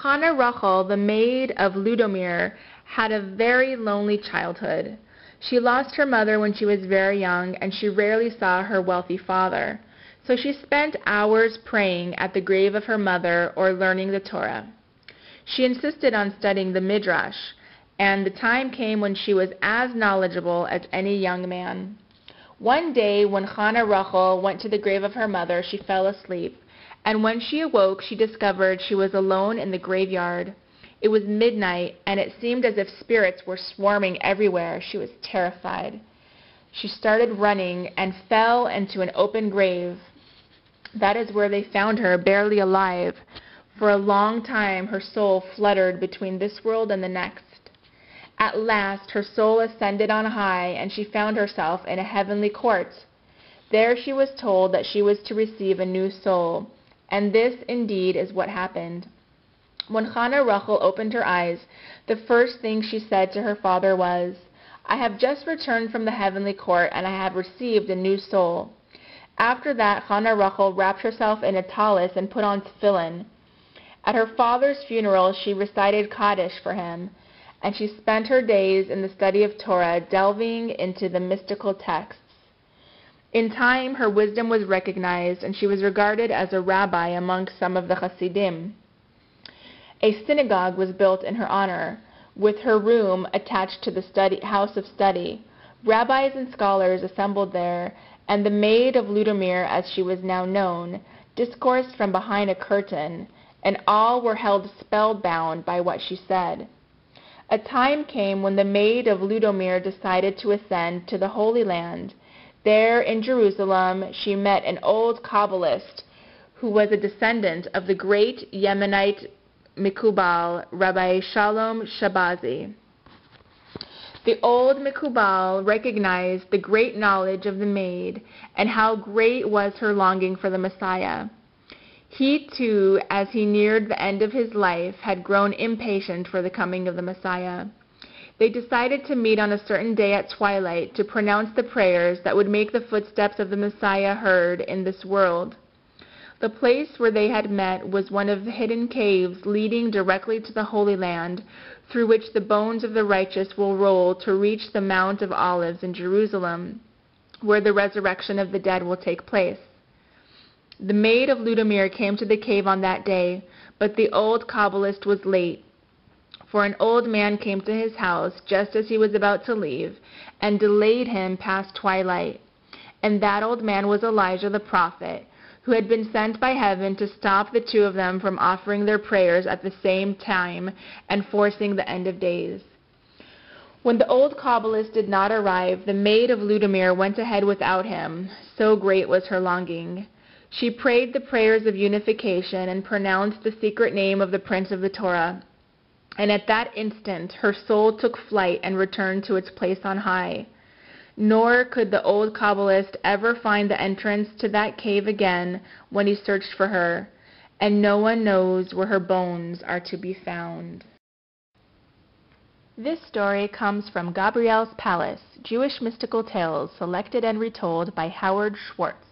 Chana Rachel, the maid of Ludomir, had a very lonely childhood. She lost her mother when she was very young, and she rarely saw her wealthy father. So she spent hours praying at the grave of her mother or learning the Torah. She insisted on studying the Midrash, and the time came when she was as knowledgeable as any young man. One day, when Chana Rachel went to the grave of her mother, she fell asleep, and when she awoke, she discovered she was alone in the graveyard. It was midnight, and it seemed as if spirits were swarming everywhere. She was terrified. She started running and fell into an open grave. That is where they found her, barely alive. For a long time, her soul fluttered between this world and the next. At last, her soul ascended on high, and she found herself in a heavenly court. There she was told that she was to receive a new soul, and this indeed is what happened. When Chana Rachel opened her eyes, the first thing she said to her father was, "I have just returned from the heavenly court, and I have received a new soul." After that, Chana Rachel wrapped herself in a tallis and put on tefillin. At her father's funeral, she recited Kaddish for him, and she spent her days in the study of Torah, delving into the mystical texts. In time, her wisdom was recognized, and she was regarded as a rabbi among some of the Hasidim. A synagogue was built in her honor, with her room attached to the house of study. Rabbis and scholars assembled there, and the maid of Ludomir, as she was now known, discoursed from behind a curtain, and all were held spellbound by what she said. A time came when the maid of Ludomir decided to ascend to the Holy Land. There in Jerusalem, she met an old Kabbalist who was a descendant of the great Yemenite Mikubal, Rabbi Shalom Shabazi. The old Mikubal recognized the great knowledge of the maid and how great was her longing for the Messiah. He too, as he neared the end of his life, had grown impatient for the coming of the Messiah. They decided to meet on a certain day at twilight to pronounce the prayers that would make the footsteps of the Messiah heard in this world. The place where they had met was one of the hidden caves leading directly to the Holy Land, through which the bones of the righteous will roll to reach the Mount of Olives in Jerusalem, where the resurrection of the dead will take place. The maid of Ludomir came to the cave on that day, but the old Kabbalist was late. For an old man came to his house just as he was about to leave, and delayed him past twilight. And that old man was Elijah the prophet, who had been sent by heaven to stop the two of them from offering their prayers at the same time and forcing the end of days. When the old Kabbalist did not arrive, the maid of Ludomir went ahead without him, so great was her longing. She prayed the prayers of unification and pronounced the secret name of the Prince of the Torah. And at that instant, her soul took flight and returned to its place on high. Nor could the old Kabbalist ever find the entrance to that cave again when he searched for her, and no one knows where her bones are to be found. This story comes from Gabriel's Palace, Jewish Mystical Tales, selected and retold by Howard Schwartz.